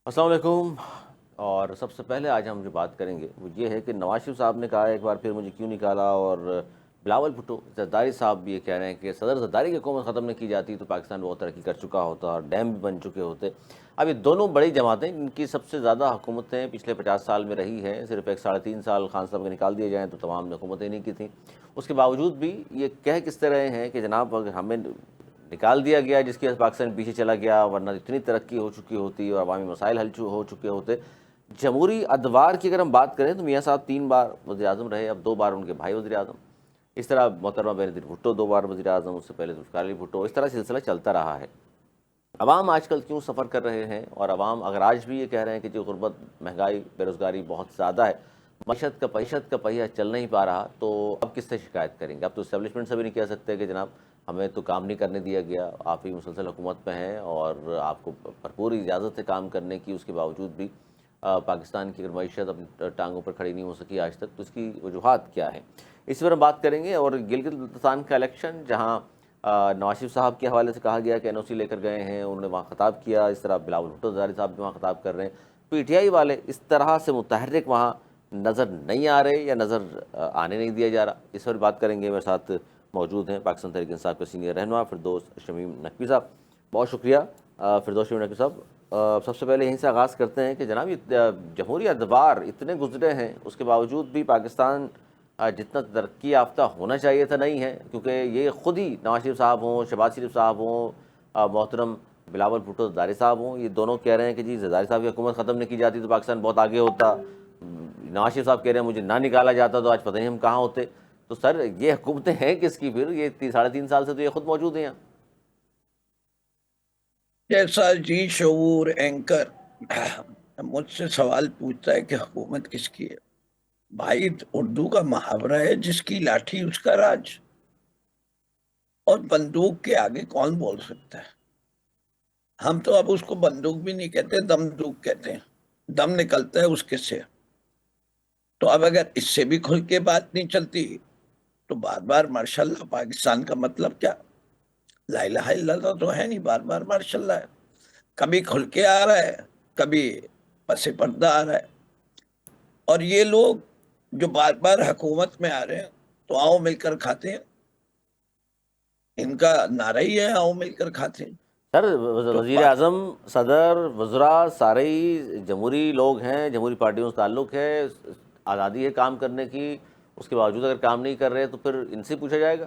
السلام علیکم۔ اور سب سے پہلے آج ہم جو بات کریں گے وہ یہ ہے کہ نواز شریف صاحب نے کہا ایک بار پھر مجھے کیوں نکالا، اور بلاول بھٹو زرداری صاحب بھی یہ کہہ رہے ہیں کہ صدر زرداری کی حکومت ختم نہیں کی جاتی تو پاکستان بہت ترقی کر چکا ہوتا اور ڈیم بھی بن چکے ہوتے۔ اب یہ دونوں بڑی جماعتیں ان کی سب سے زیادہ حکومتیں پچھلے 50 سال میں رہی ہیں، صرف ایک 3.5 سال خان صاحب کے نکال دیے جائیں تو تمام نے حکومتیں نہیں کی تھیں۔ اس کے باوجود بھی یہ کہہ کس طرح ہیں کہ جناب اگر ہمیں نکال دیا گیا جس کی وجہ سے پاکستان پیچھے چلا گیا، ورنہ اتنی ترقی ہو چکی ہوتی اور عوامی مسائل حل ہو چکے ہوتے۔ جمہوری ادوار کی اگر ہم بات کریں تو میاں صاحب 3 بار وزیر اعظم رہے، اب 2 بار ان کے بھائی وزیر اعظم، اس طرح محترمہ بینظیر بھٹو 2 بار وزیر اعظم، اس سے پہلے ذوالفقار علی بھٹو، اس طرح سلسلہ چلتا رہا ہے۔ عوام آج کل کیوں سفر کر رہے ہیں، اور عوام اگر آج بھی یہ کہہ رہے ہیں کہ جو غربت، مہنگائی، بے روزگاری بہت زیادہ ہے، معیشت کا پہیہ چل نہیں پا رہا، تو اب کس سے شکایت کریں گے؟ اب تو اسٹیبلشمنٹ سے بھی نہیں کہہ سکتے کہ جناب ہمیں تو کام نہیں کرنے دیا گیا، آپ ہی مسلسل حکومت میں ہیں اور آپ کو بھرپور اجازت ہے کام کرنے کی، اس کے باوجود بھی پاکستان کی اگر معیشت اپنی ٹانگوں پر کھڑی نہیں ہو سکی آج تک، تو اس کی وجوہات کیا ہیں، اس پر ہم بات کریں گے۔ اور گلگت بلتستان کا الیکشن، جہاں نواز شریف صاحب کے حوالے سے کہا گیا کہ این او سی لے کر گئے ہیں، انہوں نے وہاں خطاب کیا، اس طرح بلاول بھٹو زرداری صاحب بھی وہاں خطاب کر رہے ہیں، پی ٹی آئی والے اس طرح سے متحرک وہاں نظر نہیں آ رہے یا نظر آنے نہیں دیا جا رہا، اس پر بات کریں گے۔ میرے ساتھ موجود ہیں پاکستان تحریک انصاف کے سینئر رہنما فردوس شمیم نقوی صاحب، بہت شکریہ فردوس شمیم نقوی صاحب۔ سب سے پہلے یہیں سے آغاز کرتے ہیں کہ جناب یہ جمہوری ادوار اتنے گزرے ہیں، اس کے باوجود بھی پاکستان جتنا ترقی یافتہ ہونا چاہیے تھا نہیں ہے، کیونکہ یہ خود ہی نواز شریف صاحب ہوں، شہباز شریف صاحب ہوں، محترم بلاول بھٹو زرداری صاحب ہوں، یہ دونوں کہہ رہے ہیں کہ جی زرداری صاحب کی حکومت ختم نہیں کی جاتی تو پاکستان بہت آگے ہوتا۔ نواز شریف صاحب کہہ رہے ہیں مجھے نہ نکالا جاتا تو آج پتہ نہیں ہم کہاں ہوتے۔ تو سر یہ حکومتیں ہیں کس کی پھر؟ یہ 3.5 سال سے تو یہ خود موجود ہیں یہاں۔ جیسا جی شعور اینکر مجھ سے سوال پوچھتا ہے کہ حکومت کس کی ہے۔ بھائی اردو کا محاورہ ہے، جس کی لاٹھی اس کا راج، اور بندوق کے آگے کون بول سکتا ہے؟ ہم تو اب اس کو بندوق بھی نہیں کہتے، دمدوق کہتے ہیں، دم نکلتا ہے اس کے سے۔ تو اب اگر اس سے بھی کھل کے بات نہیں چلتی تو بار بار ماشاء اللہ پاکستان کا مطلب کیا؟ لا الہ الا اللہ تو ہے نہیں، بار بار ماشاء اللہ ہے۔ کبھی کھل کے آ رہا ہے، کبھی پس پردہ آ رہا ہے۔ اور یہ لوگ جو بار بار حکومت میں آ رہے ہیں تو آؤ مل کر کھاتے ہیں، ان کا نعرہ ہی ہے آؤ مل کر کھاتے ہیں۔ سر تو وزیر اعظم، صدر، وزراء سارے ہی جمہوری لوگ ہیں، جمہوری پارٹیوں سے تعلق ہے، آزادی ہے کام کرنے کی، اس کے باوجود اگر کام نہیں کر رہے تو پھر ان سے پوچھا جائے گا؟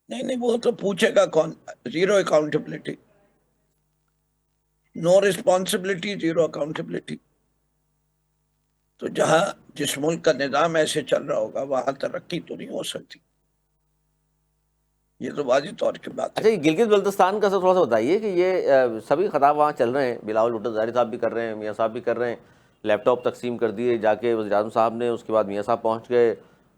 نہیں نہیں، وہ تو پوچھے گا کون؟ زیرو اکاؤنٹیبلٹی، نو رسپانسبلٹی، زیرو اکاؤنٹیبلٹی۔ تو جہاں جس ملک کا نظام ایسے چل رہا ہوگا وہاں ترقی تو نہیں ہو سکتی، یہ تو واضح طور کی بات ہے۔ اچھا، یہ گلگت بلتستان کا سر تھوڑا سا بتائیے کہ یہ سبھی خطاب وہاں چل رہے ہیں، بلاول بھٹو زرداری صاحب بھی کر رہے ہیں، میاں صاحب بھی کر رہے ہیں، لیپ ٹاپ تقسیم کر دیے جا کے وزیر اعظم صاحب نے، اس کے بعد میاں صاحب پہنچ گئے،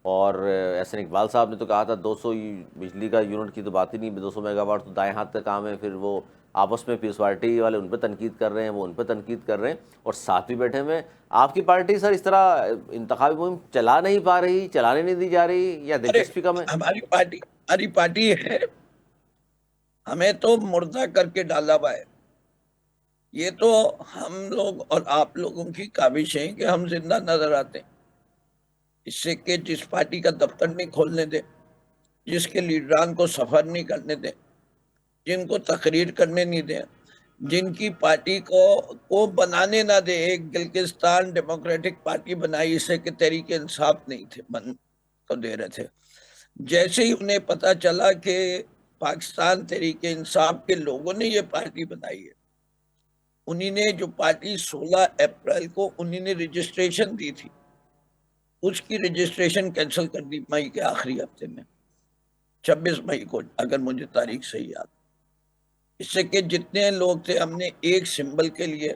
اور احسن اقبال صاحب نے تو کہا تھا 200 بجلی کا یونٹ کی تو بات ہی نہیں، 200 میگا واٹ تو دائیں ہاتھ کا کام ہے۔ پھر وہ آپس میں پیس پارٹی والے ان پہ تنقید کر رہے ہیں، وہ ان پہ تنقید کر رہے ہیں، اور ساتھ بھی بیٹھے ہوئے آپ کی پارٹی سر اس طرح انتخابی مہم چلا نہیں پا رہی، چلانے نہیں دی جا رہی، یا ارے دلچسپی کم ہے؟ ہماری پارٹی ہے، ہمیں تو مردہ کر کے ڈالا ہوا ہے۔ یہ تو ہم لوگ اور آپ لوگوں کی کاوش ہے کہ ہم زندہ نظر آتے ہیں، اس سے کہ جس پارٹی کا دفتر نہیں کھولنے دیں، جس کے لیڈران کو سفر نہیں کرنے دیں، جن کو تقریر کرنے نہیں دیں، جن کی پارٹی کو بنانے نہ دے۔ ایک گلگستان ڈیموکریٹک پارٹی بنائی اسے کہ تحریک انصاف نہیں تھے بن کو دے رہے تھے۔ جیسے ہی انہیں پتا چلا کہ پاکستان تحریک انصاف کے لوگوں نے یہ پارٹی بنائی ہے، انہی نے جو پارٹی 16 اپریل کو انہی نے رجسٹریشن دی تھی، اس کی رجسٹریشن کینسل کر دی مئی کے آخری ہفتے میں، 26 مئی کو اگر مجھے تاریخ صحیح یاد۔ اس سے کہ جتنے لوگ تھے، ہم نے ایک سمبل کے لیے،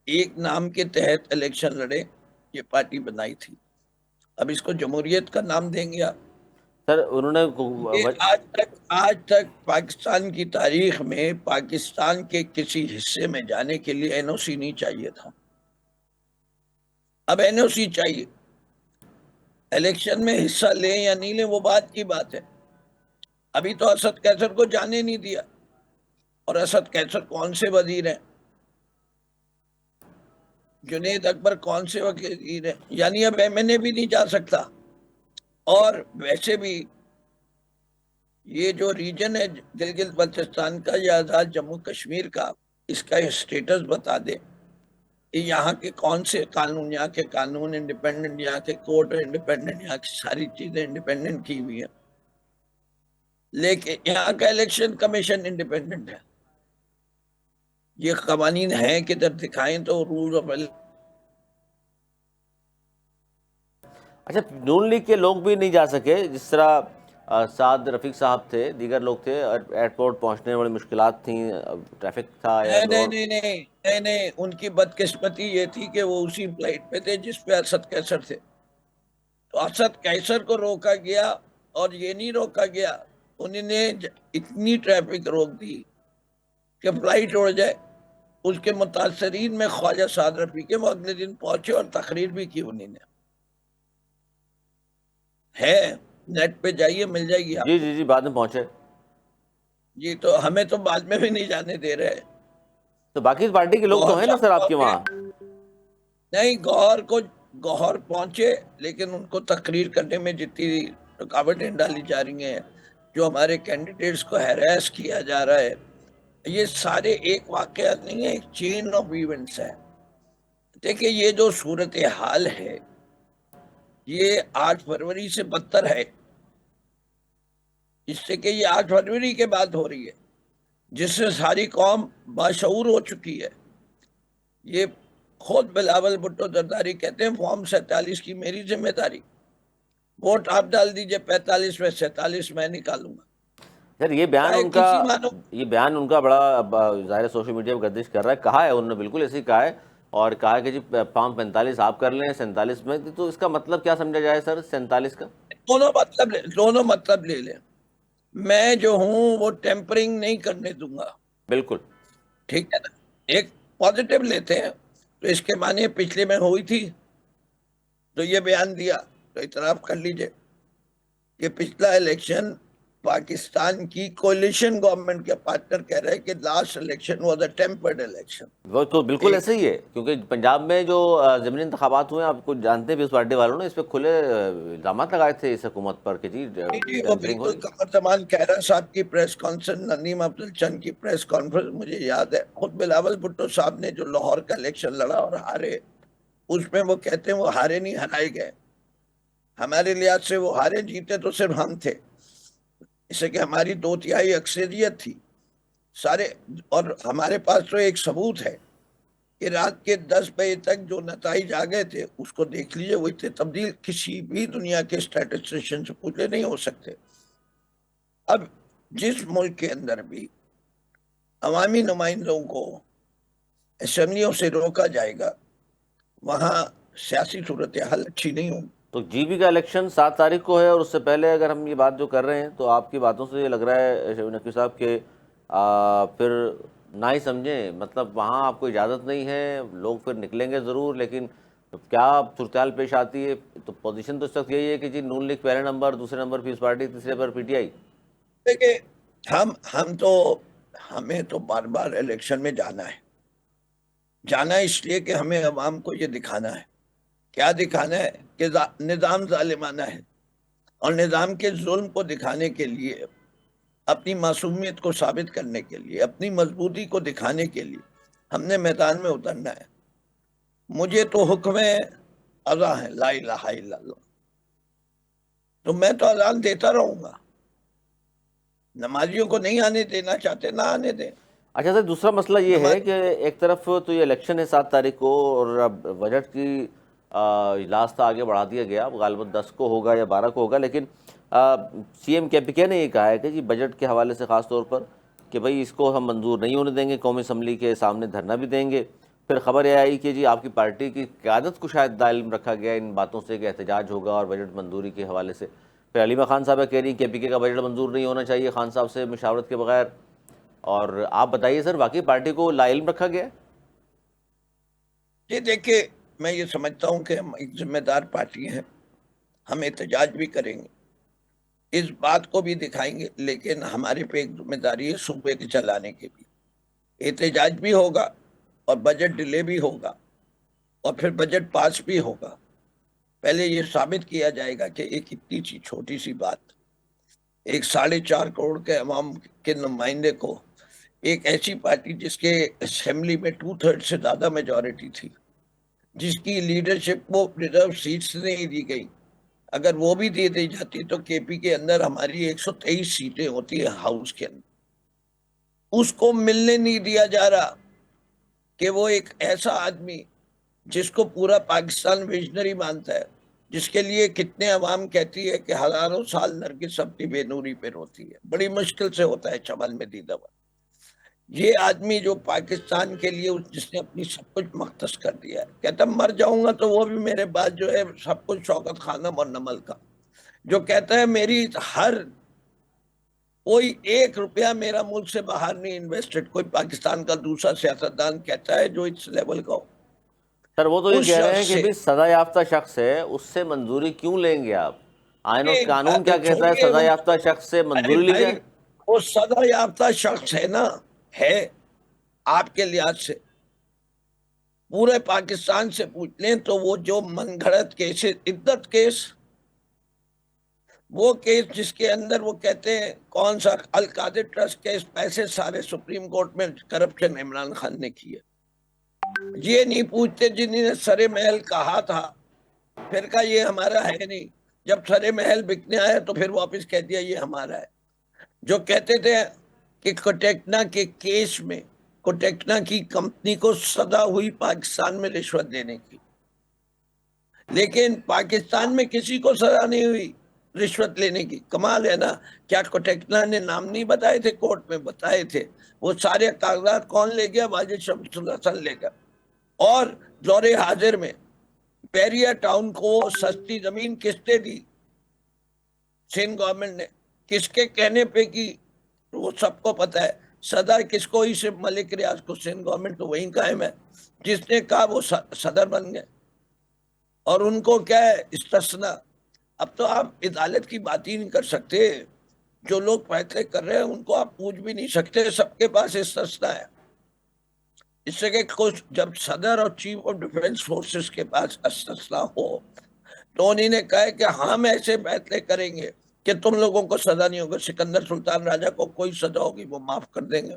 ایک نام کے تحت الیکشن لڑے، یہ پارٹی بنائی تھی۔ اب اس کو جمہوریت کا نام دیں گے آپ؟ سر انہوں نے یہ آج تک پاکستان کی تاریخ میں پاکستان کے کسی حصے میں جانے کے لیے این او سی نہیں چاہیے تھا، اب این او سی چاہیے۔ الیکشن میں حصہ لیں یا نہیں لیں وہ بات کی بات ہے۔ ابھی تو اسد کیسر کو جانے نہیں دیا، اور اسد کیسر کون سے وزیر ہیں؟ جنید اکبر کون سے وکیل ہیں؟ یعنی اب MNA بھی نہیں جا سکتا. اور ویسے بھی یہ جو ریجن ہے گلگت بلتستان کا یا آزاد جموں کشمیر کا، اس کا اسٹیٹس بتا دے کہ یہاں کے کون سے قانون، یہاں کے قانون انڈیپینڈنٹ، یہاں کے کورٹ انڈیپینڈنٹ، یہاں کی ساری چیزیں انڈیپینڈنٹ کی ہوئی ہیں. لیکن یہاں کا الیکشن کمیشن انڈیپینڈنٹ ہے. یہ قوانین ہیں کدھر دکھائیں تو رول آف. اچھا، نون لیگ کے لوگ بھی نہیں جا سکے، جس طرح سعد رفیق صاحب تھے، دیگر لوگ تھے، ایئرپورٹ پہنچنے میں بڑی مشکلات تھیں، ٹریفک تھا یا نہیں روڈ. نہیں نہیں نہیں نہیں نہیں، ان کی بدقسمتی یہ تھی کہ وہ اسی فلائٹ پہ تھے جس پہ اسد کیسر تھے. تو اسد کیسر کو روکا گیا، اور یہ نہیں روکا گیا، انہوں نے اتنی ٹریفک روک دی کہ فلائٹ اڑ جائے. اس کے متاثرین میں خواجہ سعد رفیق، وہ اگلے دن پہنچے اور تقریر بھی کی انہوں نے. ہے، نیٹ پہ جائیے مل جائے گی آپ جی کو. جی جی، بعد میں پہنچے. جی، تو ہمیں تو بعد میں بھی نہیں جانے دے رہے. تو باقی پارٹی کے لوگ تو گوہر ہیں نا صاحب سر آپ کے پہنچے، وہاں. نہیں گوہر پہنچے، لیکن ان کو تقریر کرنے میں جتنی رکاوٹیں ڈالی جا رہی ہیں، جو ہمارے کینڈیڈیٹس کو ہیراس کیا جا رہا ہے، یہ سارے ایک واقعہ نہیں ہے، ایک چین آف ایونٹس ہے. دیکھیں یہ جو صورتحال ہے یہ 8 فروری سے بدتر ہے، اس سے کہ یہ 8 فروری کے بعد ہو رہی ہے، جس سے ساری قوم باشعور ہو چکی ہے. یہ خود بلاول بھٹو زرداری کہتے ہیں فارم 47 کی میری ذمہ داری، ووٹ آپ ڈال دیجئے 45 میں 47 میں نکالوں گا. سر یہ بیان چاہے ان کا کسی مانو. یہ بیان ان کا بڑا ظاہر سوشل میڈیا پہ گردش کر رہا ہے. کہا ہے انہوں نے، بالکل ایسے ہی کہا ہے، اور کہا ہے کہ جی فارم 45 آپ کر لیں 47 میں. تو اس کا مطلب کیا سمجھا جائے سر 47 کا؟ دونوں مطلب لے لیں. میں جو ہوں وہ ٹیمپرنگ نہیں کرنے دوں گا. بالکل. ٹھیک ہے نا؟ ایک پازیٹیو لیتے ہیں، تو اس کے معنی پچھلے میں ہوئی تھی تو یہ بیان دیا، تو اعتراف کر لیجئے کہ پچھلا الیکشن پاکستان کی کولیشن گورنمنٹ کے پارٹنر کہہ رہے کہ last election was a tempered election. وہ تو بالکل ایک ایسے ہی ہے، کیونکہ پنجاب میں جو ضمنی انتخابات ہوئے ہیں، آپ کو جانتے ہیں بھی، اس پارٹی والوں نے اس پہ کھلے الزامات لگائے تھے اس حکومت پر کہ جی جی، وہ ٹیمپرنگ ہو بالکل رہی. قمر زمان خیرہ صاحب کی پریس کانفرنس، ندیم افضل چند کی پریس کانفرنس مجھے یاد ہے. خود بلاول بھٹو صاحب نے جو لاہور کا الیکشن لڑا اور ہارے، اس میں وہ کہتے ہیں وہ ہارے نہیں ہرائے گئے. ہمارے لحاظ سے وہ ہارے، جیتے تو صرف ہم تھے، اس سے کہ ہماری 2/3 اکثریت تھی سارے. اور ہمارے پاس تو ایک ثبوت ہے کہ رات کے 10 بجے تک جو نتائج آ گئے تھے اس کو دیکھ لیجئے، وہ اتنے تبدیل کسی بھی دنیا کے اسٹیٹسٹیشن سے پوچھے نہیں ہو سکتے. اب جس ملک کے اندر بھی عوامی نمائندوں کو اسمبلیوں سے روکا جائے گا، وہاں سیاسی صورتحال اچھی نہیں ہوگی. تو جی بی کا الیکشن 7 تاریخ کو ہے، اور اس سے پہلے اگر ہم یہ بات جو کر رہے ہیں تو آپ کی باتوں سے یہ لگ رہا ہے نقوی صاحب کہ پھر نہ ہی سمجھیں، مطلب وہاں آپ کو اجازت نہیں ہے، لوگ پھر نکلیں گے ضرور، لیکن کیا صورتحال پیش آتی ہے؟ تو پوزیشن تو اس وقت یہی ہے کہ جی نون لیگ پہلے نمبر، دوسرے نمبر پیپلز پارٹی، تیسرے پر پی ٹی آئی. دیکھیں، ہمیں تو بار بار الیکشن میں جانا ہے اس لیے کہ ہمیں عوام کو یہ دکھانا ہے. کیا دکھانا ہے؟ کہ نظام ظالمانہ ہے، اور نظام کے ظلم کو دکھانے کے لیے، اپنی معصومیت کو ثابت کرنے کے لیے، اپنی مضبوطی کو دکھانے کے لیے ہم نے میدان میں اترنا ہے. مجھے تو حکم اذاں ہے لا الہ الا اللہ، تو میں تو اذان دیتا رہوں گا. نمازیوں کو نہیں آنے دینا چاہتے، نہ آنے دیں. اچھا سر، دوسرا مسئلہ یہ ہے نماز کہ ایک طرف تو یہ الیکشن ہے 7 تاریخ کو، اور اب بجٹ کی اجلاس تھا آگے بڑھا دیا گیا، غالباً 10 کو ہوگا یا 12 کو ہوگا، لیکن سی ایم کے پی کے نے یہ کہا ہے کہ جی بجٹ کے حوالے سے خاص طور پر کہ بھئی اس کو ہم منظور نہیں ہونے دیں گے، قومی اسمبلی کے سامنے دھرنا بھی دیں گے. پھر خبر یہ آئی کہ جی آپ کی پارٹی کی قیادت کو شاید علم رکھا گیا ان باتوں سے کہ احتجاج ہوگا اور بجٹ منظوری کے حوالے سے. پھر علیمہ خان صاحبہ کہہ رہی ہیں کے پی کے کا بجٹ منظور نہیں ہونا چاہیے خان صاحب سے مشاورت کے بغیر. اور آپ بتائیے سر، واقعی پارٹی کو لا علم رکھا گیا ہے؟ یہ دیکھیں، میں یہ سمجھتا ہوں کہ ہم ایک ذمہ دار پارٹی ہیں، ہم احتجاج بھی کریں گے، اس بات کو بھی دکھائیں گے، لیکن ہمارے پہ ایک ذمہ داری ہے صوبے کے چلانے کی بھی. احتجاج بھی ہوگا اور بجٹ ڈیلے بھی ہوگا، اور پھر بجٹ پاس بھی ہوگا. پہلے یہ ثابت کیا جائے گا کہ ایک اتنی سی چھوٹی سی بات ایک 4.5 کروڑ کے عوام کے نمائندے کو ایک ایسی پارٹی جس کے اسمبلی میں 2/3 سے زیادہ میجورٹی تھی, جس کی لیڈرشپ کو ریزرو سیٹس نہیں دی گئی, اگر وہ بھی دے دی جاتی تو کے پی کے اندر ہماری 123 سیٹیں ہوتی ہیں ہاؤس کے اندر. اس کو ملنے نہیں دیا جا رہا کہ وہ ایک ایسا آدمی جس کو پورا پاکستان ویژنری مانتا ہے, جس کے لیے کتنے عوام کہتی ہے کہ ہزاروں سال نرگس اپنی بے نوری پہ روتی ہے, بڑی مشکل سے ہوتا ہے چمن میں دیدہ ہوا. یہ آدمی جو پاکستان کے لیے جس نے اپنی سب کچھ مختص کر دیا ہے, کہتا مر جاؤں گا تو وہ بھی میرے بعد جو ہے سب کچھ شوکت خانم اور نمل کا, جو کہتا ہے میری ہر کوئی 1 روپیہ میرا ملک سے باہر نہیں انویسٹڈ, کوئی پاکستان کا دوسرا سیاستدان کہتا ہے جو اس لیول کا ہو. سر وہ تو یہ اس کہہ رہے ہیں شخص کہ سے بھی سزا یافتہ شخص ہے, اس سے منظوری کیوں لیں گے آپ؟ آئین اور قانون کیا کہتا ہے؟ چھوڑیے سزا یافتہ شخص سے ارے منظوری لی بھائی, جائے. وہ سزا یافتہ شخص ہے نا, ہے آپ کے لحاظ سے پورے پاکستان سے پوچھ لیں تو وہ جو من گھڑت کیس, عدت کیس, وہ کیس جس کے اندر وہ کہتے ہیں کون سا القادر ٹرسٹ کیس, پیسے سارے سپریم کورٹ میں کرپشن عمران خان نے کیے. یہ نہیں پوچھتے جنہوں نے سرے محل کہا تھا, پھر کہا یہ ہمارا ہے نہیں, جب سرے محل بکنے آیا تو پھر واپس کہہ دیا یہ ہمارا ہے. جو کہتے تھے کہ کوٹیکنا کے کیس میں کوٹیکنا کی کمپنی کو سزا ہوئی پاکستان میں رشوت دینے کی, لیکن پاکستان میں کسی کو سزا نہیں ہوئی رشوت لینے کی. کمال ہے نا, کیا کوٹیکنا نے نام نہیں بتائے تھے کورٹ میں؟ بتائے تھے. وہ سارے کاغذات کون لے گیا؟ واجد شمس الحسن لے گیا. اور دور حاضر میں پیریا ٹاؤن کو سستی زمین کس نے دی؟ سندھ گورنمنٹ نے. کس کے کہنے پہ کی؟ وہ سب کو پتا ہے. صدر کس کو ہی سے ملک ریاض کو, سندھ گورنمنٹ تو وہیں قائم ہے, جس نے کہا وہ صدر بن گئے. اور ان کو کیا ہے استثنا. اب تو آپ عدالت کی بات ہی نہیں کر سکتے, جو لوگ فیصلے کر رہے ہیں ان کو آپ پوچھ بھی نہیں سکتے, سب کے پاس استثنا ہے. اس سے کہ کچھ جب صدر اور چیف آف ڈیفنس فورسز کے پاس استثنا ہو تو انہوں نے کہا کہ ہم ایسے فیصلے کریں گے کہ تم لوگوں کو سزا نہیں ہوگا. سکندر سلطان راجہ کو کوئی سزا ہوگی وہ معاف کر دیں گے.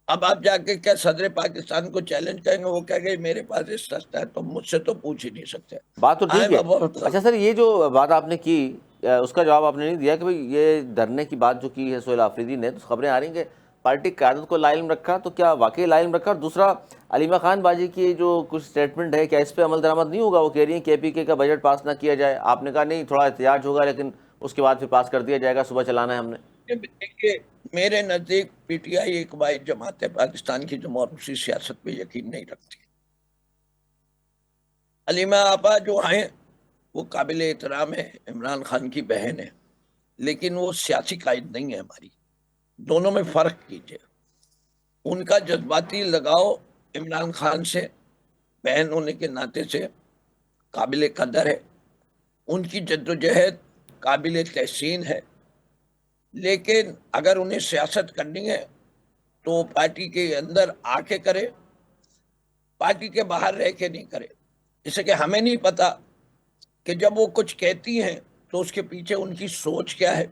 اب آپ جا کے کیا صدر پاکستان کو چیلنج کریں گے؟ وہ کہیں گے میرے پاس استثنا ہے, تم مجھ سے تو پوچھ ہی نہیں سکتے. بات تو ٹھیک ہے. اچھا سر, یہ جو بات آپ نے کی اس کا جواب آپ نے نہیں دیا کہ بھئی یہ دھرنے کی بات جو کی ہے سہیل آفریدی نے, تو خبریں آ رہی ہیں کہ پارٹی قیادت کو لا علم رکھا, تو کیا واقعی لا علم رکھا؟ اور دوسرا علیمہ خان باجی کی جو کچھ سٹیٹمنٹ ہے, کیا اس پہ عمل درآمد نہیں ہوگا؟ وہ کہہ رہی ہیں کے پی کے کا بجٹ پاس نہ کیا جائے. آپ نے کہا نہیں تھوڑا احتجاج ہوگا لیکن اس کے بعد پھر پاس کر دیا جائے گا, صبح چلانا ہے ہم نے. دیکھیے میرے نزدیک پی ٹی آئی ایک واحد جماعت ہے پاکستان کی جو موروثی سیاست پہ یقین نہیں رکھتی. علیمہ آپا جو ہیں وہ قابل احترام ہے, عمران خان کی بہن ہے, لیکن وہ سیاسی قائد نہیں ہے ہماری. دونوں میں فرق کیجئے. ان کا جذباتی لگاؤ عمران خان سے بہن ہونے کے ناطے سے قابل قدر ہے, ان کی جدوجہد قابل تحسین ہے, لیکن اگر انہیں سیاست کرنی ہے تو پارٹی کے اندر آ کے کرے, پارٹی کے باہر رہ کے نہیں کرے. جیسے کہ ہمیں نہیں پتا کہ جب وہ کچھ کہتی ہیں تو اس کے پیچھے ان کی سوچ کیا ہے,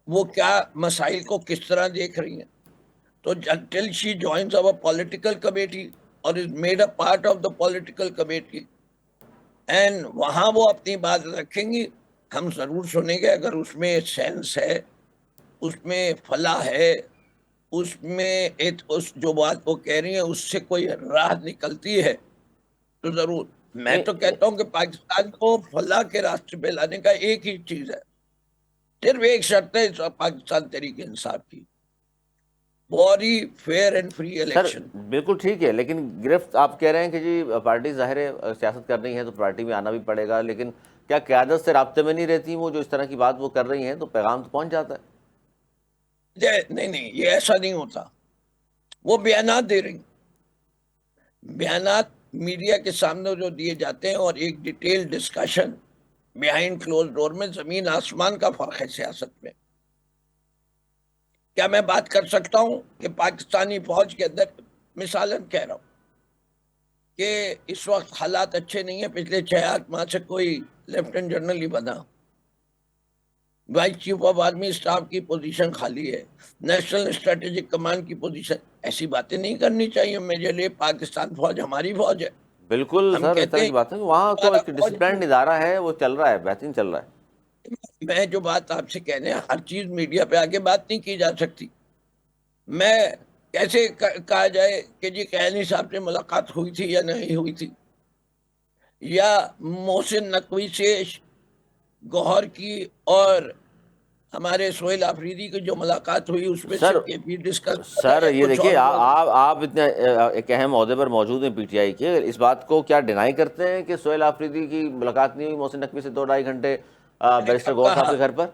وہ کیا مسائل کو کس طرح دیکھ رہی ہیں. تو until she joins our political committee or is made a part of the political committee and وہاں وہ اپنی بات رکھیں گی, ہم ضرور سنیں گے. اگر اس میں سینس ہے, اس میں فلاح ہے, اس میں اس جو بات وہ کہہ رہی ہیں اس سے کوئی راہ نکلتی ہے تو ضرور. میں تو کہتا ہوں کہ پاکستان کو فلاح کے راستے پہ لانے کا ایک ہی چیز ہے, صرف ایک شرط ہے پاکستان تحریک انصاف کی, فوری فیئر اینڈ فری سر الیکشن. بالکل ٹھیک ہے, لیکن گرفت آپ کہہ رہے ہیں کہ جی پارٹی ظاہر ہے سیاست کر رہی ہے تو پارٹی میں آنا بھی پڑے گا, لیکن کیا قیادت سے رابطے میں نہیں رہتی وہ جو اس طرح کی بات وہ کر رہی ہیں, تو پیغام تو پہنچ جاتا ہے. نہیں یہ ایسا نہیں ہوتا. وہ بیانات دے رہی, بیانات میڈیا کے سامنے جو دیے جاتے ہیں اور ایک ڈیٹیل ڈسکشن بیہائنڈ کلوز ڈور میں زمین آسمان کا فرق ہے سیاست میں. کیا میں بات کر سکتا ہوں کہ پاکستانی فوج کے اندر مثالاً کہہ رہا ہوں کہ اس وقت حالات اچھے نہیں ہیں، پچھلے 6-8 ماہ سے کوئی لیفٹیننٹ جنرل ہی بنا، vice chief of army staff کی پوزیشن خالی ہے، نیشنل اسٹریٹجک کمانڈ کی پوزیشن، ایسی باتیں نہیں کرنی چاہیے میرے لیے۔ پاکستان فوج ہماری فوج ہے، بالکل ہم سر، اس کہتے طرح ہیں کی بات ہے کہ وہاں تو ہمارا ایک فوج ڈسپلنڈ ادارہ ہے، وہ چل رہا ہے، بہترین چل رہا ہے۔ میں جو بات آپ سے کہنے ہیں، ہر چیز میڈیا پہ آگے بات نہیں کی جا سکتی۔ میں کیسے کہا جائے کہ جی کیانی صاحب سے ملاقات ہوئی تھی یا نہیں ہوئی تھی، یا محسن نقوی سے گوہر کی اور ہمارے سہیل آفریدی کی جو ملاقات ہوئی اس میں سر صرف یہ بھی ڈسکس ہوا تھا سر یا یہ کچھ اور دیکھیے، ہوا تھا؟ آپ اتنے ایک اہم عہدے پر موجود ہیں پی ٹی آئی کے، اس بات کو کیا ڈینائی کرتے ہیں کہ سہیل آفریدی کی ملاقات نہیں ہوئی محسن نقوی سے 2-2.5 گھنٹے میں نے بیرسٹر کب غور صاحب کہا؟ کے گھر پر؟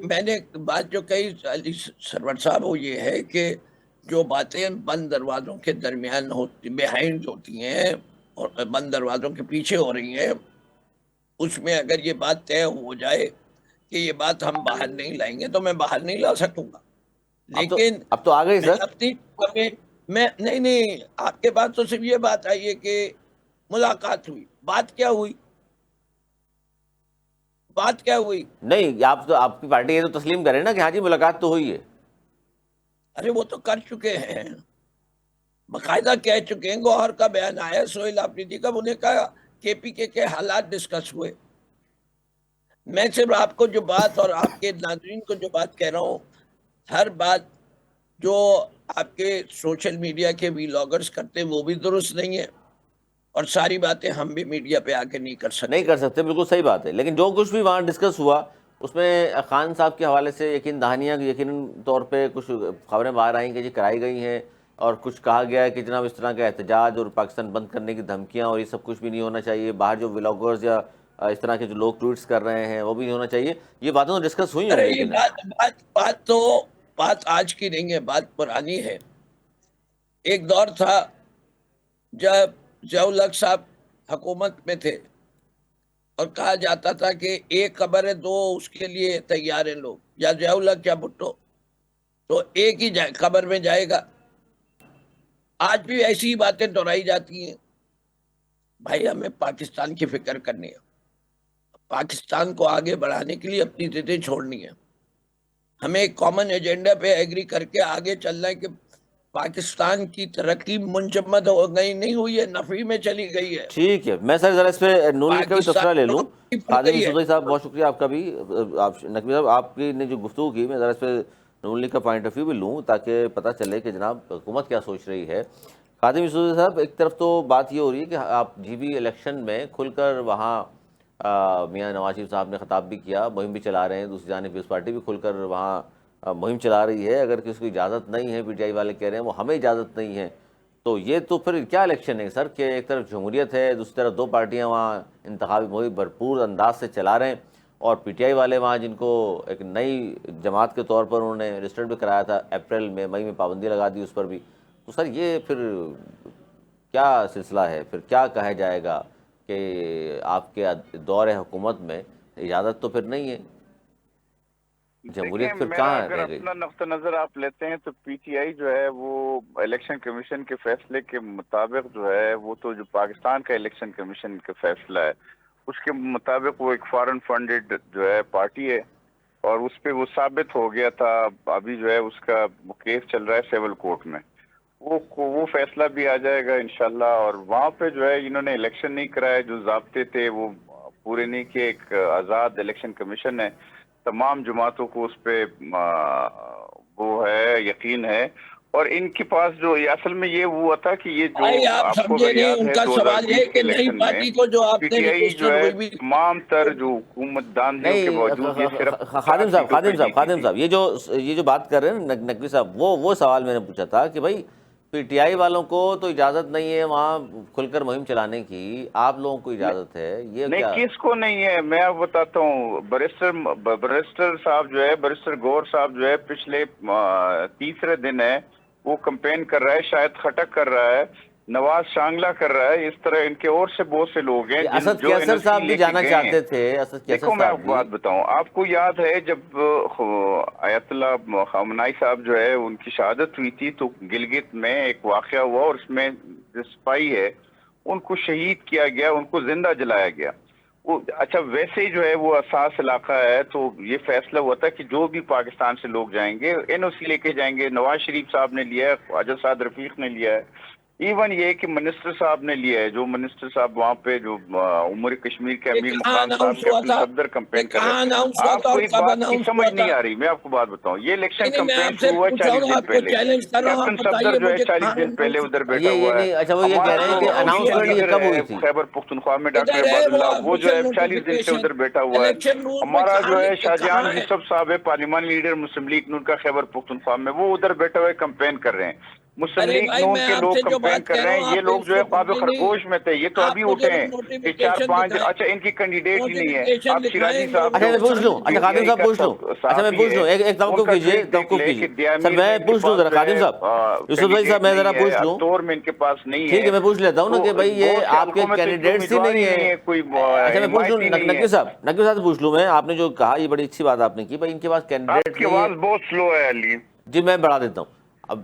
میں نے بات جو کہی علی سرور صاحب وہ یہ ہے کہ جو باتیں بند دروازوں کے درمیان ہوتی، بیہائنڈ ہوتی ہیں اور بند دروازوں کے پیچھے ہو رہی ہیں، اس میں اگر یہ بات طے ہو جائے کہ یہ بات ہم باہر نہیں لائیں گے تو میں باہر نہیں لا سکوں گا، لیکن اب تو آ گئی میں سر۔ اپنی میں نہیں، آپ کے پاس تو صرف یہ بات آئی ہے کہ ملاقات ہوئی، بات کیا ہوئی؟ بات کیا ہوئی؟ نہیں، آپ کی پارٹی یہ تو تسلیم کرے نا کہ ہاں جی ملاقات تو ہوئی ہے۔ ارے وہ تو کر چکے ہیں، باقاعدہ کہہ چکے ہیں، گوہر کا بیان آیا، سہیل آفریدی کا، انہیں کہا کے پی کے حالات ڈسکس ہوئے۔ میں صرف آپ کو جو بات اور آپ کے ناظرین کو جو بات کہہ رہا ہوں، ہر بات جو آپ کے سوشل میڈیا کے ویلاگرز کرتے ہیں وہ بھی درست نہیں ہے، اور ساری باتیں ہم بھی میڈیا پہ آ کے نہیں کر نہیں سکتے۔ کر سکتے، بالکل صحیح بات ہے، لیکن جو کچھ بھی وہاں ڈسکس ہوا اس میں خان صاحب کے حوالے سے یقین دہانیاں یقیناً طور پہ کچھ خبریں باہر آئیں کہ جی کرائی گئی ہیں، اور کچھ کہا گیا ہے کہ جناب اس طرح کا احتجاج اور پاکستان بند کرنے کی دھمکیاں اور یہ سب کچھ بھی نہیں ہونا چاہیے، باہر جو ولاگرز یا اس طرح کے جو لوگ ٹویٹس کر رہے ہیں وہ بھی نہیں ہونا چاہیے، یہ باتیں تو ڈسکس ہوئی ہوں ارے گی یہ یقیناً۔ بات آج کی نہیں ہے، بات پرانی ہے۔ ایک دور تھا جب ضیاء الحق صاحب حکومت میں تھے اور کہا جاتا تھا کہ ایک قبر ہے، دو اس کے لیے تیار ہیں لوگ، یا ضیاء الحق یا بھٹو، تو ایک ہی قبر میں جائے گا۔ آج بھی ایسی ہی باتیں دہرائی جاتی ہیں۔ بھائی ہمیں پاکستان کی فکر کرنی ہے، پاکستان کو آگے بڑھانے کے لیے اپنی ضدیں چھوڑنی ہے، ہمیں ایک کامن ایجنڈا پہ ایگری کر کے آگے چلنا ہے کہ پاکستان کی ترقی منجمد ہو گئی نہیں ہوئی ہے، نفی میں چلی گئی ہے، ٹھیک ہے، میں سر ذرا اس پہ نون لیگ کا بھی پاکستان تذکرہ لے کی لوں۔ نوکری بڑھ خادم گئی ہے۔ یوسفزئی صاحب بہت شکریہ آپ کا بھی، آپ نقوی صاحب آپ کی نے جو گفتگو کی، میں ذرا اس پہ نون لیگ کا پوائنٹ آف ویو بھی لوں تاکہ پتہ چلے کہ جناب حکومت کیا سوچ رہی ہے۔ خادم یوسفزئی صاحب، ایک طرف تو بات یہ ہو رہی ہے کہ آپ جی بی الیکشن میں کھل کر وہاں میاں نواز شریف صاحب نے خطاب بھی کیا، مہم بھی چلا رہے ہیں، دوسری جانب پیپلز پارٹی بھی کھل کر وہاں مہم چلا رہی ہے، اگر کسی کو اجازت نہیں ہے، پی ٹی آئی والے کہہ رہے ہیں وہ ہمیں اجازت نہیں ہے، تو یہ تو پھر کیا الیکشن ہے سر کہ ایک طرف جمہوریت ہے، دوسری طرف دو پارٹیاں وہاں انتخابی مہم بھرپور انداز سے چلا رہے ہیں، اور پی ٹی آئی والے وہاں جن کو ایک نئی جماعت کے طور پر انہوں نے رجسٹرڈ بھی کرایا تھا اپریل میں، مئی میں پابندی لگا دی اس پر بھی، تو سر یہ پھر کیا سلسلہ ہے؟ پھر کیا کہا جائے گا کہ آپ کے دور حکومت میں اجازت تو پھر نہیں ہے، دیکھیں، جمہوریت پھر میرا کہاں اگر رہ گئی؟ اپنا نقطہ نظر آپ لیتے ہیں تو پی ٹی آئی جو ہے وہ الیکشن کمیشن کے فیصلے کے مطابق جو ہے، وہ تو جو پاکستان کا الیکشن کمیشن کا فیصلہ ہے اس کے مطابق وہ ایک فارن فنڈڈ جو ہے پارٹی ہے، اور اس پہ وہ ثابت ہو گیا تھا، ابھی جو ہے اس کا کیس چل رہا ہے سیول کورٹ میں، وہ فیصلہ بھی آ جائے گا انشاءاللہ، اور وہاں پہ جو ہے انہوں نے الیکشن نہیں کرائے، جو ضابطے تھے وہ پورے نہیں کیے، ایک آزاد الیکشن کمیشن ہے، تمام جماعتوں کو اس پہ وہ ہے، یقین ہے، اور ان کے پاس جو اصل میں یہ ہوا تھا کہ یہ جو بھائی آپ آپ کو سمجھے اگر نہیں، یاد ان ہے کا سوال یہ 2020 کے کہ نئی الیکشن میں پارٹی کو جو پی آپ نے ٹی آئی جو رجسٹر ہے ہوئی بھی تمام تر جو حکومت داندیوں کے باوجود یہ صرف نہیں، 50 سیٹوں پہ جیتی خادم تھی۔ صاحب یہ جو بات کر رہے ہیں نقوی صاحب، وہ سوال میں نے پوچھا تھا کہ بھائی پی ٹی آئی والوں کو تو اجازت نہیں ہے وہاں کھل کر مہم چلانے کی، آپ لوگوں کو اجازت ہے، یہ نہیں، کیا؟ کس کو نہیں ہے؟ میں آپ بتاتا ہوں، بریسٹر صاحب جو ہے، بریسٹر گور صاحب جو ہے، پچھلے تیسرے دن ہے وہ کمپین کر رہا ہے، شاید خٹک کر رہا ہے، نواز شانگلہ کر رہا ہے، اس طرح ان کے اور سے بہت سے لوگ ہیں یہ اسد جو این او کیسر سی صاحب بھی لے کے جانا گئے ہیں۔ چاہتے تھے، اسد کیسر دیکھو میں آپ صاحب کو بھی۔ بات بتاؤں، آپ کو یاد ہے جب آیت اللہ خامنائی صاحب جو ہے ان کی شہادت ہوئی تھی تو گلگت میں ایک واقعہ ہوا، اور اس میں جو سپاہی ہے ان کو شہید کیا گیا, ان کو زندہ جلایا گیا. وہ اچھا ویسے ہی جو ہے وہ حساس علاقہ ہے, تو یہ فیصلہ ہوا تھا کہ جو بھی پاکستان سے لوگ جائیں گے این او سی لے کے جائیں گے. نواز شریف صاحب نے لیا ہے, خواجہ سعد رفیق نے لیا ہے, ایون یہ کہ منسٹر صاحب نے لیا ہے. جو منسٹر صاحب وہاں پہ جو عمر کشمیر کے امیر مقام صاحب کیپٹن صفدر کمپین کر رہے ہیں, آپ کو ایک بات کی سمجھ نہیں آ رہی. میں آپ کو بات بتاؤں, یہ الیکشن کمپین شروع ہوا 40 دن پہلے. کیپٹن صفدر جو ہے 40 دن پہلے ادھر بیٹھا یہ ہوا ہے. نہیں, اچھا وہ یہ کہہ رہے ہیں کہ اناؤنسمنٹ یہ کب ہوئی تھی؟ خیبر پختونخوا میں ڈاکٹر عباداللہ وہ جو ہے 40 دن سے ادھر بیٹھا ہوا ہے. ہمارا جو ہے شاہجہان یوسف صاحب ہے پارلیمانی لیڈر مسلم لیگ نون کا خیبر پختونخوا میں, وہ ادھر بیٹھا ہوا ہے کمپین کر رہے ہیں. مسلم لیگ نون کے لوگ کمپین کر رہے ہیں. یہ لوگ جو ہے خواب خرگوش میں تھے, یہ تو ابھی اٹھے ہیں. یہ 4-5 اچھا ان کی کینڈیڈیٹ ہی نہیں ہے. آپ شیرازی صاحب اچھا میں پوچھ لوں, اچھا خادم صاحب پوچھ لوں, اچھا میں پوچھ لوں, ایک توقف کیجیے سر, میں پوچھ لوں ذرا خادم صاحب, یوسف بھائی صاحب میں ذرا پوچھ لوں. طور میں ان کے پاس نہیں ہے. ٹھیک ہے میں پوچھ لیتا ہوں نا کہ بھائی یہ آپ کے کینڈیڈیٹس ہی نہیں ہیں. اچھا میں پوچھ لوں نقوی صاحب سے پوچھ لوں میں, آپ نے جو کہا یہ بڑی اچھی بات آپ نے کی, بھائی ان کے پاس کینڈیڈیٹ آپ کی آواز بہت سلو ہے علی جی. میں بڑھا دیتا ہوں. اب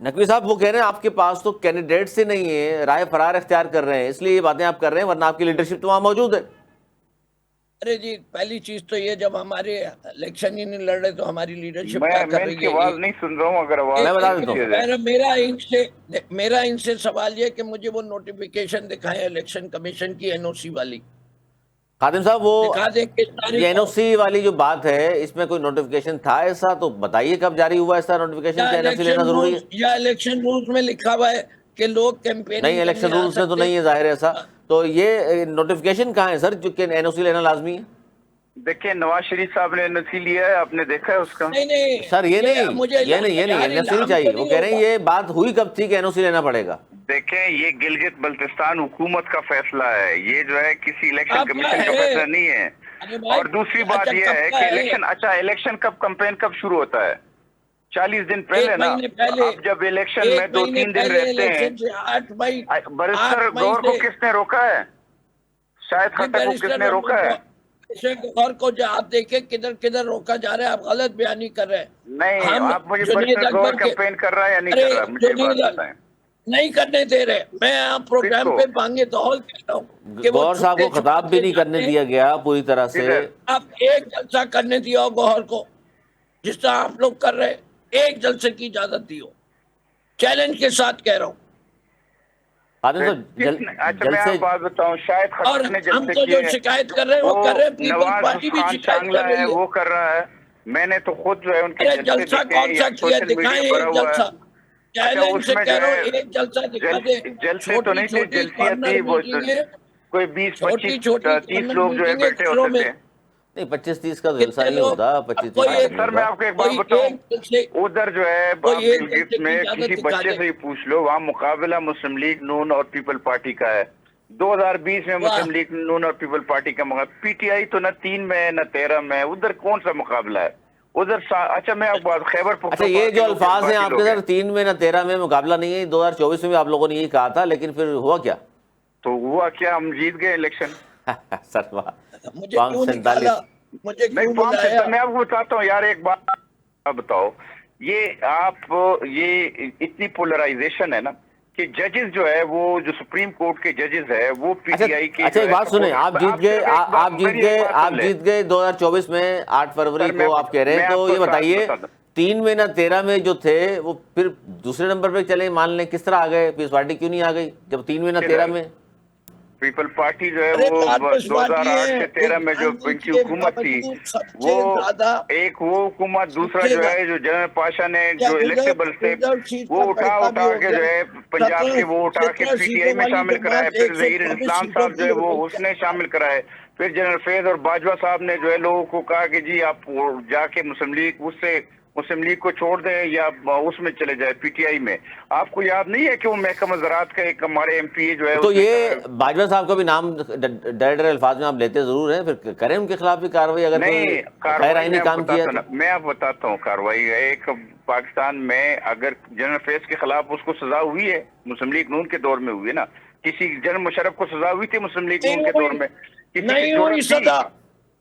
نقوی صاحب وہ کہہ رہے ہیں آپ کے پاس تو کینڈیڈیٹس ہی نہیں ہیں, رائے فرار اختیار کر رہے ہیں, اس لیے یہ باتیں آپ کر رہے ہیں, ورنہ آپ کی لیڈرشپ تو وہاں موجود ہے. ارے جی پہلی چیز تو یہ, جب ہمارے الیکشن ہی نہیں لڑ رہے تو ہماری لیڈرشپ میں کیا کر ان رہی کی ہے؟ آواز نہیں سن رہا ہوں. اگر آواز میں بتا دیتا ہوں. میرا ان سے سوال یہ کہ مجھے وہ نوٹیفیکیشن دکھائیں الیکشن کمیشن کی این او سی والی. خادم صاحب وہ دکھا دیں کہ یہ این او سی والی جو بات ہے, اس میں کوئی نوٹیفیکیشن تھا ایسا تو بتائیے کب جاری ہوا ایسا نوٹیفیکیشن کہ این او سی لینا ضروری ہے؟ یا الیکشن رولز میں لکھا ہوا ہے کہ لوگ کیمپیننگ نہیں, الیکشن رولز میں تو نہیں ہے ظاہر ایسا. تو یہ نوٹیفیکیشن کہاں ہے سر جو کہ این او سی لینا لازمی ہے؟ دیکھیں نواز شریف صاحب نے نسی لیا ہے, آپ نے دیکھا ہے اس کا؟ نہیں سر یہ نہیں این او سی نہیں چاہیے. وہ کہہ رہے ہیں یہ بات ہوئی کب تھی کہ این او سی لینا پڑے گا؟ دیکھیں یہ گلگت بلتستان حکومت کا فیصلہ ہے, یہ جو ہے کسی الیکشن کمیشن کا فیصلہ نہیں ہے. اور دوسری بات یہ ہے کہ الیکشن کمپین کب شروع ہوتا ہے؟ 40 دن پہلے نا. اب جب الیکشن میں 2-3 دن رہتے ہیں, برسٹر گور کو کس نے روکا ہے؟ شاہد خٹک کو کس نے روکا ہے؟ گور کو جو آپ دیکھیں کدھر کدھر روکا جا رہا ہے, آپ غلط بیانی کر رہے ہیں. نہیں, آپ مجھے برسٹر گور کمپین کر رہا ہے یا نہیں کر رہا, مجھے بات بتائیں. نہیں کرنے دے رہے. میں آپ پروگرام پہ بانگے تو ہال کہہ رہا ہوں کہ گوہر صاحب کو خطاب بھی نہیں کرنے دیا گیا پوری طرح سے. آپ ایک جلسہ کرنے دیا ہو گوہر کو, جس طرح آپ لوگ کر رہے, ایک جلسے کی اجازت دی ہو. چیلنج کے ساتھ کہہ رہا ہوں. اچھا میں آپ بات بتاؤں, شاید خطک نے ہم تو جو شکایت کر رہے ہیں وہ کر رہے ہیں, پیپلز پارٹی بھی شکایت کر رہی ہے, وہ کر رہا ہے. میں نے تو خود جو ہے ان کے جلسہ کون سا کیا دکھائیں ایک جلسہ. چیلنج سے کہہ رہا ہوں ایک جلسہ دکھا دیں. جلسے تو نہیں تھے, جلسیاں تھی, کوئی 20-25-30 لوگ جو ہے بیٹھے ہوتے تھے. نہیں 25-30 کا جلسہ نہیں ہوتا. 25-30 سر میں آپ کو ایک بات بتاؤں, ادھر جو ہے گلگت میں کسی بچے سے ہی پوچھ لو, وہاں مقابلہ مسلم لیگ نون اور پیپل پارٹی کا ہے. 2020 میں مسلم لیگ نون اور پیپل پارٹی کا مقابلہ, پی ٹی آئی تو نہ 3 میں نہ 13 میں, ادھر کون سا مقابلہ ہے ادھر. اچھا میں آپ بات خیبر پختونخوا, اچھا یہ جو الفاظ ہیں آپ کے سر 3 میں نہ 13 میں مقابلہ نہیں ہے, 2024 میں بھی آپ لوگوں نے یہی کہا تھا, لیکن پھر ہوا کیا؟ تو ہوا کیا, ہم جیت گئے الیکشن. سر مجھے کیوں نکالا, مجھے کیوں بلایا؟ میں آپ کو بتاتا ہوں یار, ایک بات بتاؤ, یہ آپ یہ اتنی پولرائزیشن ہے نا کہ ججز جو ہے وہ جو سپریم کورٹ کے ججز ہے وہ پی ٹی آئی کے. اچھا ایک بات سنیں, آپ جیت گئے 2024 میں 8 فروری کو آپ کہہ رہے ہیں, تو یہ بتائیے 3 میں نہ 13 میں جو تھے وہ پھر دوسرے نمبر پہ چلے مان لیں, کس طرح آ گئے؟ پیپلز پارٹی کیوں نہیں آ گئی جب 3 میں نہ 13 میں؟ پیپل پارٹی جو ہے وہ 2008 سے 13 میں جو ان کی حکومت تھی, وہ ایک وہ حکومت, دوسرا جو ہے جو جنرل پاشا نے جو الیکٹیبل تھے وہ اٹھا کے جو ہے پنجاب کے وہ اٹھا کے پی ٹی آئی میں شامل کرائے. پھر ظہیر اسلام صاحب جو ہے وہ اس نے شامل کرائے. پھر جنرل فیض اور باجوہ صاحب نے جو ہے لوگوں کو کہا کہ جی آپ جا کے مسلم لیگ کو چھوڑ دیں یا اس میں چلے جائے پی ٹی آئی میں. آپ کو یاد نہیں ہے کہ وہ محکمہ زراعت کا ایک ہمارے ایم پی جو ہے, تو یہ باجوہ صاحب کا بھی نام ڈائریکٹر الفاظ میں آپ لیتے ضرور ہیں, پھر کریں ان کے خلاف بھی کارروائی اگر کوئی غیر آئینی کام کیا ہے. میں آپ بتاتا ہوں کارروائی ایک پاکستان میں اگر جنرل فیض کے خلاف اس کو سزا ہوئی ہے, مسلم لیگ نون کے دور میں ہوئی ہے نا, کسی جنرل مشرف کو سزا ہوئی تھی مسلم لیگ نون کے دور میں, نہیں ہوئی سزا,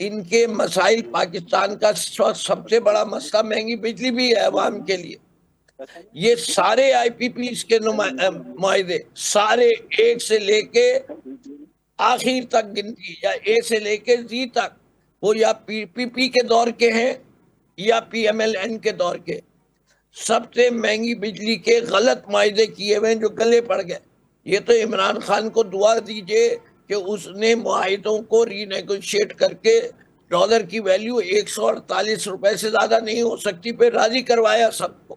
ان کے مسائل پاکستان کا سب سے بڑا مسئلہ مہنگی بجلی بھی ہے عوام کے لیے. یہ سارے آئی پی پیز کے معاہدے سارے ایک سے لے کے آخر تک گنتی یا اے سے لے کے زی تک وہ یا پی پی پی کے دور کے ہیں یا پی ایم ایل این کے دور کے. سب سے مہنگی بجلی کے غلط معاہدے کیے ہوئے جو گلے پڑ گئے. یہ تو عمران خان کو دعا دیجئے کہ اس نے معاہدوں کو ری نیگوشیٹ کر کے ڈالر کی ویلیو 148 روپے سے زیادہ نہیں ہو سکتی پہ راضی کروایا سب کو.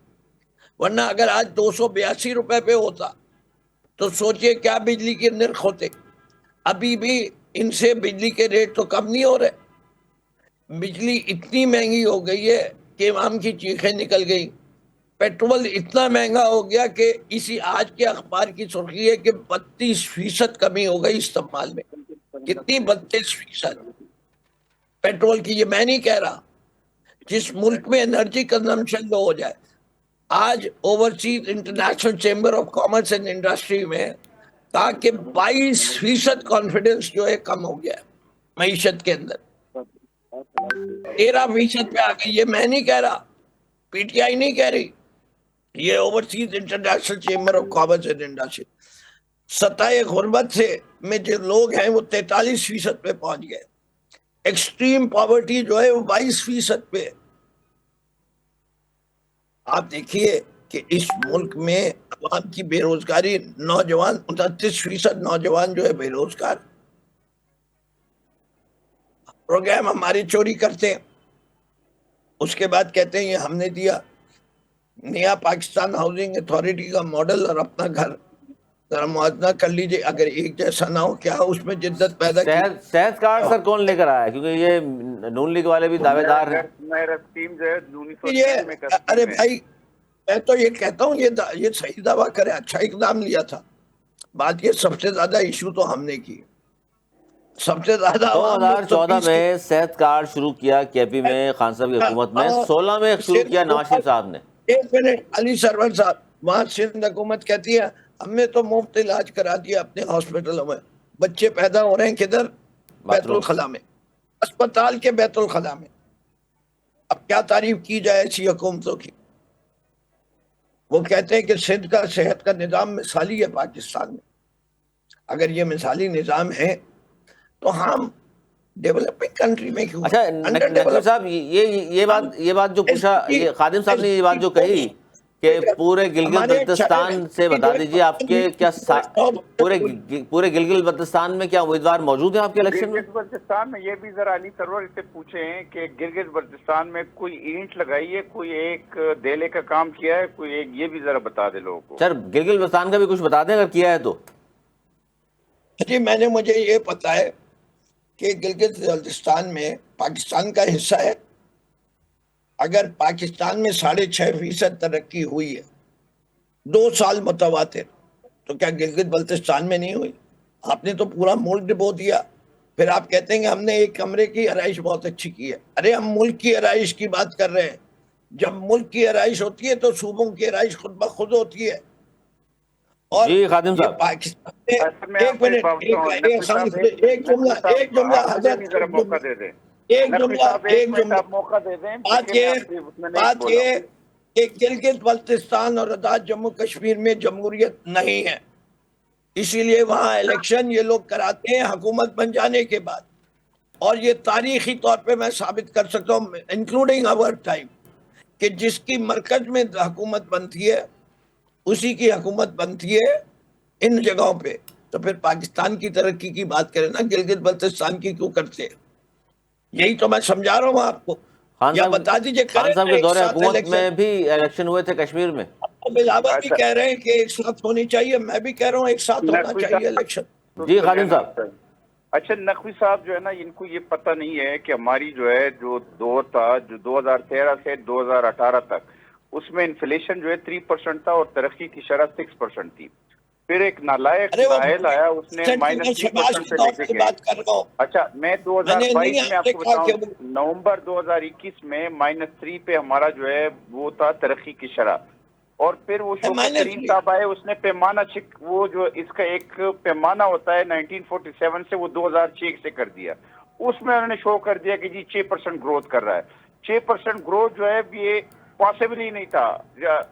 ورنہ اگر آج 282 روپے پہ ہوتا تو سوچئے کیا بجلی کے نرخ ہوتے. ابھی بھی ان سے بجلی کے ریٹ تو کم نہیں ہو رہے. بجلی اتنی مہنگی ہو گئی ہے کہ عوام کی چیخیں نکل گئی. پیٹرول اتنا مہنگا ہو گیا کہ اسی آج کے اخبار کی سرخی ہے کہ 32% کمی ہو گئی استعمال میں. کتنی 32% پیٹرول کی؟ یہ میں نہیں کہہ رہا. جس ملک میں انرجی کنزمپشن لو ہو جائے. آج overseas international chamber of commerce and industry میں کہا کہ 22% کانفیڈنس جو ہے کم ہو گیا ہے معیشت کے اندر. 13% پہ آ گئی. یہ میں نہیں کہہ رہا, پی ٹی آئی نہیں کہہ رہی, یہ overseas international chamber of commerce and industry. سطح غربت سے میں جو لوگ ہیں وہ 43% پہ پہنچ گئے. ایکسٹریم پاورٹی جو ہے وہ 22% پہ. آپ دیکھیے کہ اس ملک میں عوام کی بے روزگاری, نوجوان 29% نوجوان جو ہے بے روزگار. پروگرام ہماری چوری کرتے ہیں, اس کے بعد کہتے ہیں یہ ہم نے دیا. نیا پاکستان ہاؤسنگ اتھارٹی کا ماڈل اور اپنا گھر ذرا موازنہ کر لیجئے. اگر ایک جیسا نہ ہو, کیا اس میں جدت پیدا کی؟ صحت کارڈ سر کون لے کر آیا ہے؟ کیونکہ یہ نون لیگ والے بھی دعوے دار ہیں. میرا ٹیم جو ہے ارے بھائی میں تو یہ کہتا ہوں یہ صحیح دعویٰ کرے, اچھا اقدام لیا تھا. بات یہ سب سے زیادہ ایشو تو ہم نے کی. سب سے زیادہ 2014 میں صحت کارڈ شروع کیا کے پی میں, خان صاحب کی حکومت میں. 16 میں شروع کیا نواز شریف صاحب نے. ایک منٹ علی سرور صاحب, وہاں سندھ حکومت کہتی ہے ہم نے تو مفت علاج کرا دیا اپنے ہاسپٹلوں میں. بچے پیدا ہو رہے ہیں کدھر؟ بیت الخلا میں, اسپتال کے بیت الخلا میں. اب کیا تعریف کی جائے ایسی حکومتوں کی. وہ کہتے ہیں کہ سندھ کا صحت کا نظام مثالی ہے پاکستان میں. اگر یہ مثالی نظام ہے تو ہم ڈیولپنگ کنٹری میں کیوں؟ اچھا نقوی صاحب, یہ بات جو پوچھا, یہ خادم صاحب نے یہ بات جو کہی کہ پورے گلگت بلتستان سے بتا دیجئے آپ کے کیا پورے گلگت بلتستان میں کیا امیدوار موجود ہیں آپ کے الیکشن میں؟ گلگت بلتستان میں یہ بھی ذرا علی سرور اس سے پوچھیں کہ گلگت بلتستان میں کوئی اینٹ لگائی ہے, کوئی ایک دیلے کا کام کیا ہے, کوئی ایک, یہ بھی ذرا بتا دے لوگوں کو. سر گلگت بلتستان کا بھی کچھ بتا دیں اگر کیا ہے تو. جی مجھے یہ پتا ہے کہ گلگت بلتستان میں پاکستان کا حصہ ہے. اگر پاکستان میں 6.5% ترقی ہوئی ہے 2 سال متواتر, تو کیا گلگت بلتستان میں نہیں ہوئی؟ آپ نے تو پورا ملک ڈبو دیا. پھر آپ کہتے ہیں کہ ہم نے ایک کمرے کی آرائش بہت اچھی کی ہے. ارے ہم ملک کی آرائش کی بات کر رہے ہیں. جب ملک کی آرائش ہوتی ہے تو صوبوں کی آرائش خود بخود ہوتی ہے. اور جی خادم صاحب, پاکستان میں ایک منٹ, ایک جملہ حضرت, بات یہ کہ گلگت بلتستان اور آزاد جموں کشمیر میں جمہوریت نہیں ہے. اسی لیے وہاں الیکشن یہ لوگ کراتے ہیں حکومت بن جانے کے بعد. اور یہ تاریخی طور پہ میں ثابت کر سکتا ہوں انکلوڈنگ آور ٹائم کہ جس کی مرکز میں حکومت بنتی ہے اسی کی حکومت بنتی ہے ان جگہوں پہ. تو پھر پاکستان کی ترقی کی بات کریں نا, گلگت بلتستان کی کیوں کرتے ہیں؟ یہی تو میں سمجھا رہا ہوں آپ کو. یا بتا دیجئے, خان صاحب کے دور حکومت میں بھی الیکشن ہوئے تھے کشمیر میں. بلاول بھی کہہ رہے ہیں کہ ایک ساتھ ہونی چاہیے, میں بھی کہہ رہا ہوں ایک ساتھ ہونا چاہیے الیکشن. جی خادم صاحب. اچھا نقوی صاحب جو ہے نا, ان کو یہ پتہ نہیں ہے کہ ہماری جو ہے جو دور تھا جو 2013 سے 2018 تک, اس میں انفلیشن جو ہے 3% تھا اور ترقی کی شرح 6% تھی. پھر ایک نالائق نائل آیا, اس نے -3% پہ لے کے گئے. اچھا میں 2022 میں آپ کو بتاؤں, نومبر 2021 میں -3 پہ ہمارا جو ہے وہ تھا ترقی کی شرح. اور پھر وہ شوکت کریم صاحب آئے, اس نے پیمانہ وہ جو اس کا ایک پیمانہ ہوتا ہے 1947 سے وہ 2006 سے کر دیا. اس میں انہوں نے شو کر دیا کہ جی 6% گروتھ کر رہا ہے. 6% گروتھ جو ہے یہ پاسبل ہی نہیں تھا,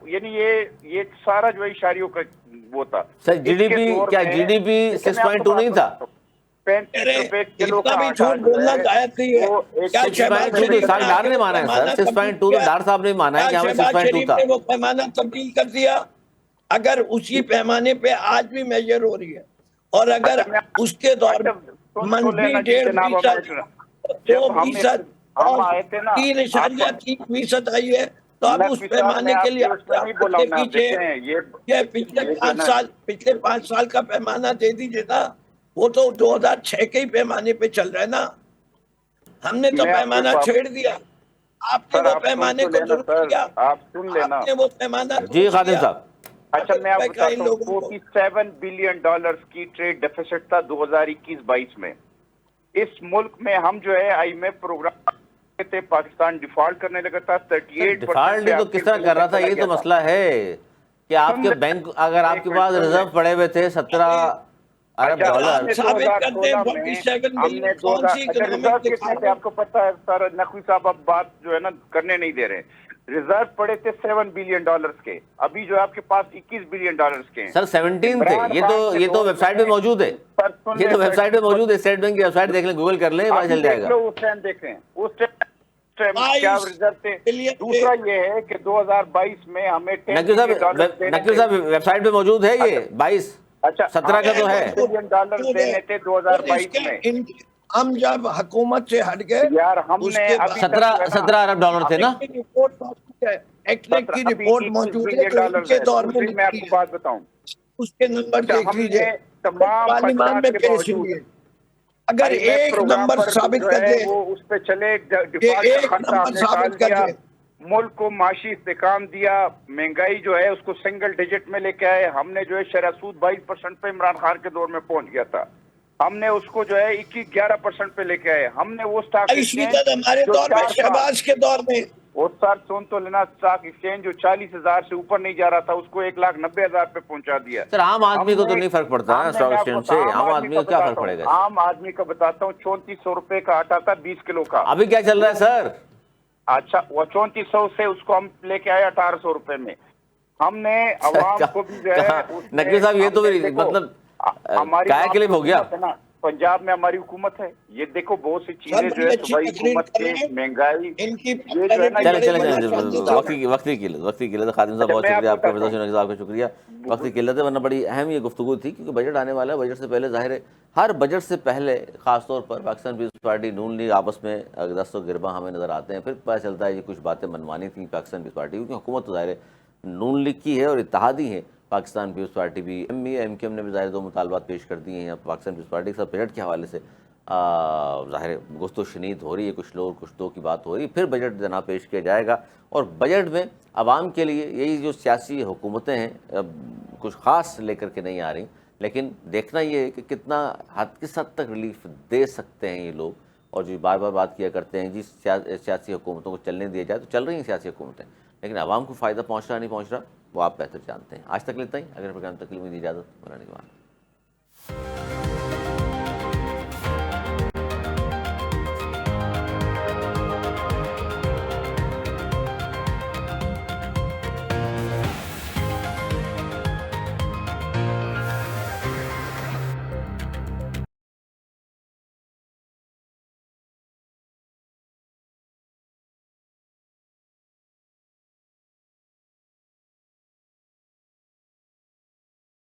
یعنی یہ سارا جو ہے اشاریوں کا وہ تھا. سر جی ڈی پی کیا جی ڈی پی 6.2 نہیں تھا؟ 35 روپے کلو اتنا کا بھی آٹا جھوٹ جو بولنا ہے جائز نہیں ہے. وہ کیا 6.2 شہباز تو شریف اسحاق ڈار نے مانا ہے سر. 6.2 تو ڈار صاحب نے مانا ہے کہ ہمیں 6.2 شریف تھا. نے وہ پیمانہ تبدیل کر دیا؟ اگر اسی پیمانے پہ آج بھی میجر ہو رہی ہے, اور اگر اس کے دور میں منفی 1.5% 2% ہم اور آئے تھے نا 3.3% آئی ہے, تو اب اس نقوی صاحب پیمانے میں کے آپ لیے کے اس میں نہیں بولا کے ہوں, آپ پیچھے دیکھتے ہیں یہ پچھلے یہ جو 5 نا سال پچھلے 5 سال کا پیمانہ دے دیجیے نا. وہ تو 2006 کے ہی پیمانے پہ چل رہا ہے نا. ہم نے تو میں آپ کے پیمانہ چھیڑ دیا, آپ نے سر وہ آپ سن پیمانے تو کو لینا درست سر, کیا. آپ سن لینا. آپ نے وہ پیمانہ جی درست خادم کیا. صاحب, اچھا میں آپ کا ان بتاتا ہوں, لوگوں کو 47 بلین ڈالرز کی ٹریڈ ڈیفیسٹ تھا 2021-22 میں. اس ملک میں ہم جو ہے آئی ایم ایف پروگرام تھے, پاکستان ڈیفالٹ کرنے لگا تھا. 38% ڈیفالٹ تو کس طرح کر رہا تھا, یہ تو مسئلہ ہے کہ آپ کے بینک, اگر آپ کے پاس ریزرو پڑے ہوئے تھے 17 ارب اچھا ڈالر. ہم نے ثابت کرتے ہیں 2016 میں 47 ہم نے ملین کون سی اچھا ریزرو اکنامک کتنے تھے آپ کو پتا ہے سر نقوی صاحب؟ اب بات جو ہے نا کرنے نہیں دے رہے. ریزرو پڑے تھے 7 بلین ڈالرز کے, ابھی جو ہے آپ کے پاس 21 بلین ڈالرز کے ہیں. سر 17 تھے. عمران یہ خان کے تو دور ویب سائٹ پہ میں موجود ہے, سر سن یہ لیں تو ویب سر, سائٹ پہ موجود ہے, اسٹیٹ بینک کی ویب سائٹ دیکھ لیں, گوگل کر لیں, پتہ چل جائے دیکھ گا. لو اس ٹائم دیکھیں اس ٹائم کیا 22 ریزرو تھے. بلین دوسرا یہ ہے کہ 2022 میں ہمیں 10 نقوی بلین ڈالر صاحب ویب سائٹ پہ موجود ہے یہ 22 اچھا 17 کا تو ہے. 10 بلین ڈالر دینے تھے 2022 میں. ہم جب حکومت سے ہٹ گئے یار ہم اس نے کے ابھی بعد تک جو ہے نا 17 ارب ڈالر تھے نا. کی رپورٹ موجود ہے, ایکنیک کی ابھی رپورٹ 21 موجود ہے بلین جو ان ڈالر کے ہے. دور میں دوسری میں آپ لکھی کو ہے, بات بتاؤں, اس کے نمبر اچھا دیکھ ہم لیجئے, نے تمام پارلیمان خدشات میں کے پیش باوجود ہوئی ہے. اگر آئی ایم ایف ایک پروگرام نمبر پر ثابت جو کر ہے دے, وہ اس پہ چلے, کہ ڈیفالٹ کا ایک خطرہ ہم نمبر نے ٹال ثابت کر دیا, دے, ملک کو معاشی استحکام دیا, مہنگائی جو ہے اس کو سنگل ڈیجٹ میں لے کے آئے. ہم نے جو ہے شرح سود 22% پہ عمران خان کے دور میں پہنچ گیا تھا, ہم نے اس کو جو ہے 11% پہ لے کے آئے. ہم نے وہ اسٹاک 22% ایکسچینج ہمارے جو دور میں, 4 سال شہباز کے دور میں. اور سر سن تو لینا, اسٹاک ایکسچینج جو 40,000 سے اوپر نہیں جا رہا تھا اس کو 1,90,000 پہ پہنچا دیا. سر عام آدمی کو تو نہیں فرق پڑتا نا اسٹاک میں آپ کو ایکسچینج سے, عام آدمی کا کو کیا فرق بتاتا پڑے گا ہوں, اس سے؟ عام آدمی کا بتاتا ہوں. 3400 روپے کا آٹا تھا 20 کلو کا. ابھی کیا چل رہا ہے سر؟ اچھا وہ 3400 سے اس کو ہم لے کے آئے 1800 روپے میں. ہم نے عوام کو بھی جو ہے نقوی صاحب یہ تو مطلب ہماری کیا کلپ ہو گیا. حکومت ہے نا, پنجاب میں ہماری حکومت ہے. یہ دیکھو بہت سی سر چیزیں جو بڑی ہے اچھی صوبائی تقریر حکومت کر کے, رہے ہیں, مہنگائی, ان کی یہ جو ہے نا چلیں وقتی کی قلت. خادم صاحب بہت میں شکریہ, آپ آپ کا بتاتا ہوں صاحب کا شکریہ. وقت کی قلت ہے, ورنہ بڑی اہم یہ گفتگو تھی, کیونکہ بجٹ آنے والا ہے. بجٹ سے پہلے ظاہر ہے ہر بجٹ سے پہلے خاص طور پر پاکستان پیپلز پارٹی نون لیگ آپس میں دست و گرباں ہمیں نظر آتے ہیں. پھر پتہ چلتا ہے یہ کچھ باتیں منوانی تھیں پاکستان پیپلز پارٹی, کیونکہ حکومت تو ظاہر ہے نون لیگ کی ہے اور اتحادی ہے. پاکستان پیپلز پارٹی بھی, ایم کیو ایم نے بھی ظاہر 2 مطالبات پیش کر دیے ہیں. اب پاکستان پیپلز پارٹی کے ساتھ بجٹ کے حوالے سے ظاہر گفت و شنید ہو رہی ہے, کچھ لوگ کچھ دو کی بات ہو رہی ہے. پھر بجٹ جناب پیش کیا جائے گا, اور بجٹ میں عوام کے لیے یہی جو سیاسی حکومتیں ہیں کچھ خاص لے کر کے نہیں آ رہی, لیکن دیکھنا یہ ہے کہ کس حد تک ریلیف دے سکتے ہیں یہ لوگ. اور جو بار بار بات کیا کرتے ہیں جی سیاسی حکومتوں کو چلنے دیا جائے, تو چل رہی ہیں سیاسی حکومتیں, لیکن عوام کو فائدہ پہنچ رہا نہیں پہنچ رہا وہ آپ بہتر جانتے ہیں. آج تک لیتا ہی, اگر پروگرام تک دی اجازت. مولانا